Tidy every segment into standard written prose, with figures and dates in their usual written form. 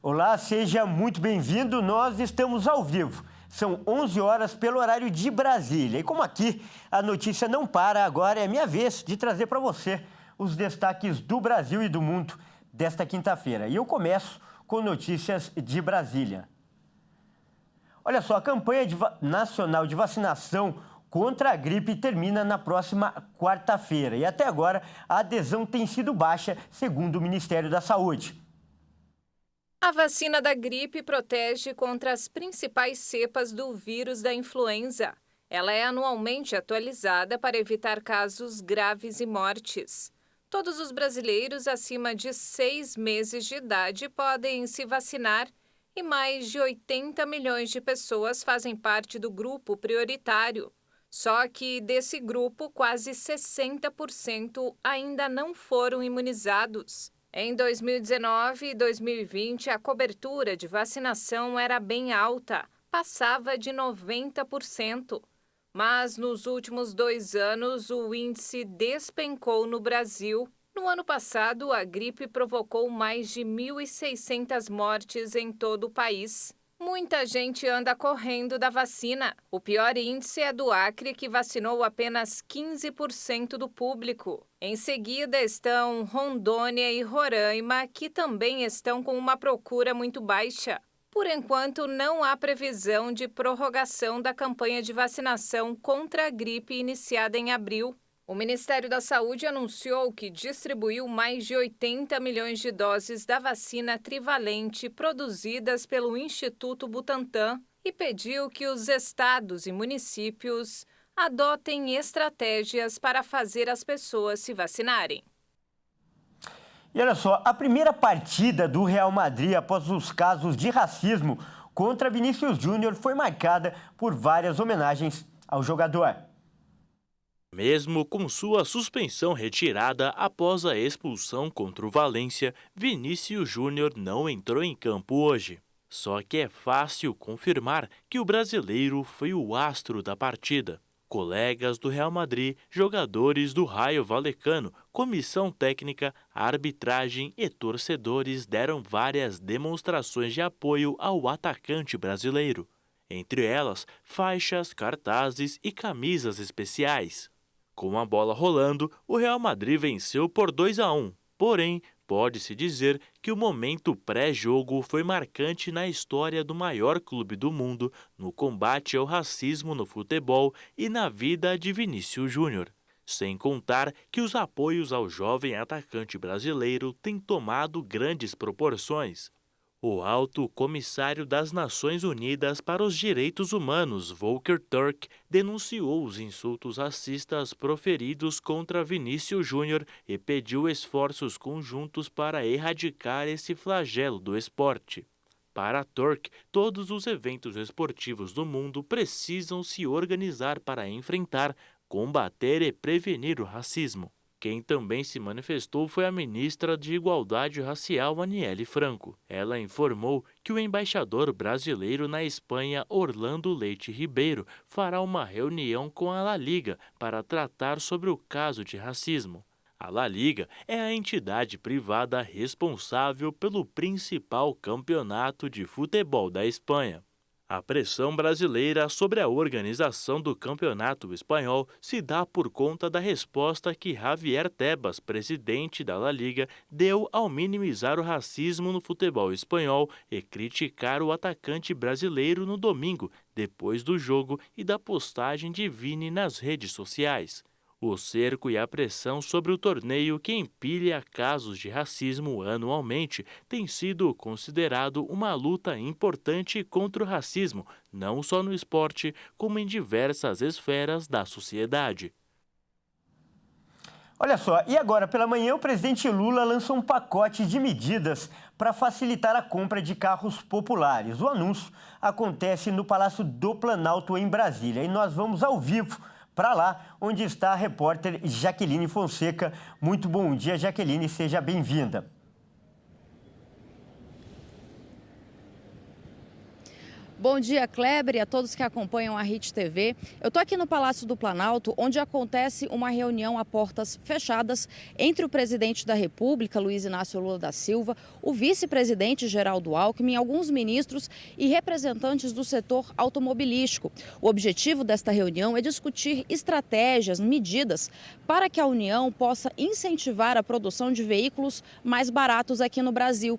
Olá, seja muito bem-vindo. Nós estamos ao vivo. São 11 horas pelo horário de Brasília. E como aqui a notícia não para, agora é minha vez de trazer para você os destaques do Brasil e do mundo desta quinta-feira. E eu começo com notícias de Brasília. Olha só, a campanha nacional de vacinação contra a gripe termina na próxima quarta-feira. E até agora a adesão tem sido baixa, segundo o Ministério da Saúde. A vacina da gripe protege contra as principais cepas do vírus da influenza. Ela é anualmente atualizada para evitar casos graves e mortes. Todos os brasileiros acima de 6 meses de idade podem se vacinar e mais de 80 milhões de pessoas fazem parte do grupo prioritário. Só que desse grupo, quase 60% ainda não foram imunizados. Em 2019 e 2020, a cobertura de vacinação era bem alta, passava de 90%. Mas nos últimos 2 anos, o índice despencou no Brasil. No ano passado, a gripe provocou mais de 1.600 mortes em todo o país. Muita gente anda correndo da vacina. O pior índice é do Acre, que vacinou apenas 15% do público. Em seguida estão Rondônia e Roraima, que também estão com uma procura muito baixa. Por enquanto, não há previsão de prorrogação da campanha de vacinação contra a gripe iniciada em abril. O Ministério da Saúde anunciou que distribuiu mais de 80 milhões de doses da vacina trivalente produzidas pelo Instituto Butantan e pediu que os estados e municípios adotem estratégias para fazer as pessoas se vacinarem. E olha só, a primeira partida do Real Madrid após os casos de racismo contra Vinícius Júnior foi marcada por várias homenagens ao jogador. Mesmo com sua suspensão retirada após a expulsão contra o Valência, Vinícius Júnior não entrou em campo hoje. Só que é fácil confirmar que o brasileiro foi o astro da partida. Colegas do Real Madrid, jogadores do Raio Vallecano, comissão técnica, arbitragem e torcedores deram várias demonstrações de apoio ao atacante brasileiro. Entre elas, faixas, cartazes e camisas especiais. Com a bola rolando, o Real Madrid venceu por 2-1. Porém, pode-se dizer que o momento pré-jogo foi marcante na história do maior clube do mundo, no combate ao racismo no futebol e na vida de Vinícius Júnior. Sem contar que os apoios ao jovem atacante brasileiro têm tomado grandes proporções. O alto comissário das Nações Unidas para os Direitos Humanos, Volker Turk, denunciou os insultos racistas proferidos contra Vinícius Júnior e pediu esforços conjuntos para erradicar esse flagelo do esporte. Para Turk, todos os eventos esportivos do mundo precisam se organizar para enfrentar, combater e prevenir o racismo. Quem também se manifestou foi a ministra de Igualdade Racial, Aniele Franco. Ela informou que o embaixador brasileiro na Espanha, Orlando Leite Ribeiro, fará uma reunião com a La Liga para tratar sobre o caso de racismo. A La Liga é a entidade privada responsável pelo principal campeonato de futebol da Espanha. A pressão brasileira sobre a organização do campeonato espanhol se dá por conta da resposta que Javier Tebas, presidente da La Liga, deu ao minimizar o racismo no futebol espanhol e criticar o atacante brasileiro no domingo, depois do jogo e da postagem de Vini nas redes sociais. O cerco e a pressão sobre o torneio que empilha casos de racismo anualmente tem sido considerado uma luta importante contra o racismo, não só no esporte, como em diversas esferas da sociedade. Olha só, e agora pela manhã o presidente Lula lançou um pacote de medidas para facilitar a compra de carros populares. O anúncio acontece no Palácio do Planalto, em Brasília. E nós vamos ao vivo para lá, onde está a repórter Jaqueline Fonseca. Muito bom dia, Jaqueline, seja bem-vinda. Bom dia, Kleber, e a todos que acompanham a Hit TV. Eu estou aqui no Palácio do Planalto, onde acontece uma reunião a portas fechadas entre o presidente da República, Luiz Inácio Lula da Silva, o vice-presidente Geraldo Alckmin, alguns ministros e representantes do setor automobilístico. O objetivo desta reunião é discutir estratégias, medidas para que a União possa incentivar a produção de veículos mais baratos aqui no Brasil.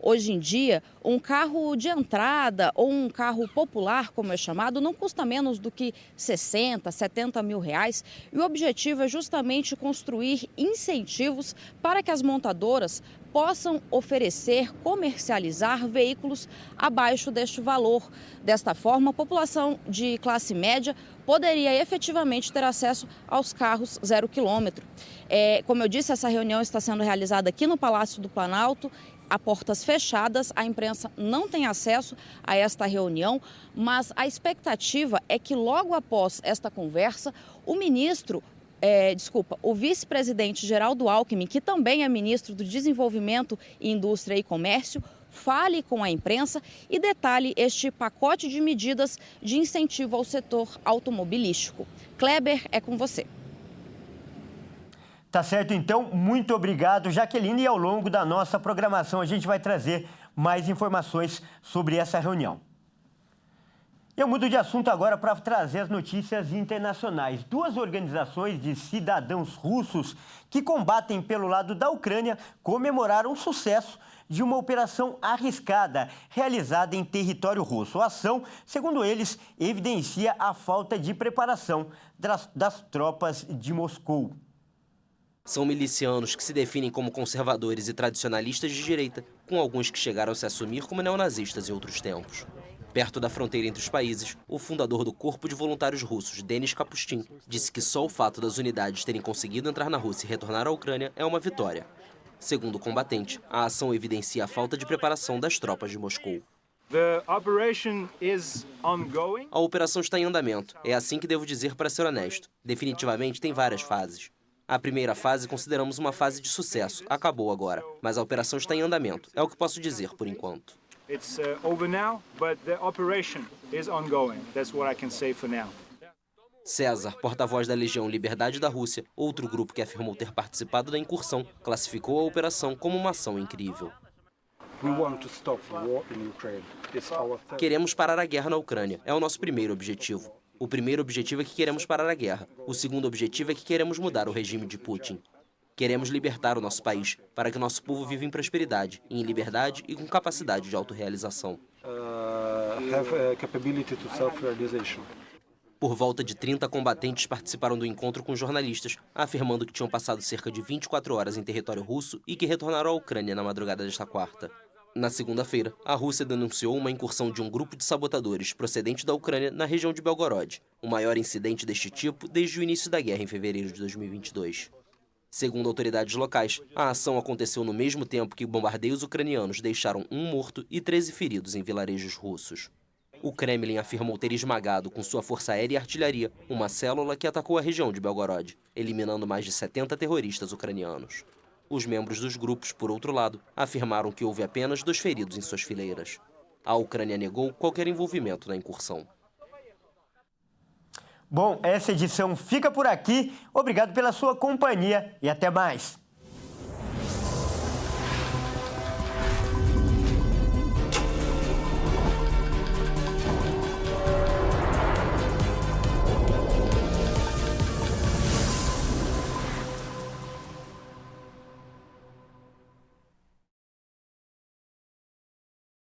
Hoje em dia, um carro de entrada ou um carro popular, como é chamado, não custa menos do que 60, 70 mil reais. E o objetivo é justamente construir incentivos para que as montadoras possam oferecer, comercializar veículos abaixo deste valor. Desta forma, a população de classe média poderia efetivamente ter acesso aos carros 0 quilômetro. Como eu disse, essa reunião está sendo realizada aqui no Palácio do Planalto, a portas fechadas, a imprensa não tem acesso a esta reunião, mas a expectativa é que logo após esta conversa, o vice-presidente Geraldo Alckmin, que também é ministro do Desenvolvimento, Indústria e Comércio, fale com a imprensa e detalhe este pacote de medidas de incentivo ao setor automobilístico. Kleber, é com você. Tá certo, então, muito obrigado, Jaqueline. E ao longo da nossa programação a gente vai trazer mais informações sobre essa reunião. Eu mudo de assunto agora para trazer as notícias internacionais. Duas organizações de cidadãos russos que combatem pelo lado da Ucrânia comemoraram o sucesso de uma operação arriscada realizada em território russo. A ação, segundo eles, evidencia a falta de preparação das tropas de Moscou. São milicianos que se definem como conservadores e tradicionalistas de direita, com alguns que chegaram a se assumir como neonazistas em outros tempos. Perto da fronteira entre os países, o fundador do Corpo de Voluntários Russos, Denis Kapustin, disse que só o fato das unidades terem conseguido entrar na Rússia e retornar à Ucrânia é uma vitória. Segundo o combatente, a ação evidencia a falta de preparação das tropas de Moscou. A operação está em andamento. É assim que devo dizer para ser honesto. Definitivamente tem várias fases. A primeira fase consideramos uma fase de sucesso. Acabou agora. Mas a operação está em andamento. É o que posso dizer por enquanto. César, porta-voz da Legião Liberdade da Rússia, outro grupo que afirmou ter participado da incursão, classificou a operação como uma ação incrível. Queremos parar a guerra na Ucrânia. É o nosso primeiro objetivo. O primeiro objetivo é que queremos parar a guerra. O segundo objetivo é que queremos mudar o regime de Putin. Queremos libertar o nosso país, para que o nosso povo viva em prosperidade, em liberdade e com capacidade de autorrealização. Por volta de 30 combatentes participaram do encontro com jornalistas, afirmando que tinham passado cerca de 24 horas em território russo e que retornaram à Ucrânia na madrugada desta quarta. Na segunda-feira, a Rússia denunciou uma incursão de um grupo de sabotadores procedente da Ucrânia na região de Belgorod, o maior incidente deste tipo desde o início da guerra em fevereiro de 2022. Segundo autoridades locais, a ação aconteceu no mesmo tempo que bombardeios ucranianos deixaram 1 morto e 13 feridos em vilarejos russos. O Kremlin afirmou ter esmagado com sua força aérea e artilharia uma célula que atacou a região de Belgorod, eliminando mais de 70 terroristas ucranianos. Os membros dos grupos, por outro lado, afirmaram que houve apenas 2 feridos em suas fileiras. A Ucrânia negou qualquer envolvimento na incursão. Bom, essa edição fica por aqui. Obrigado pela sua companhia e até mais.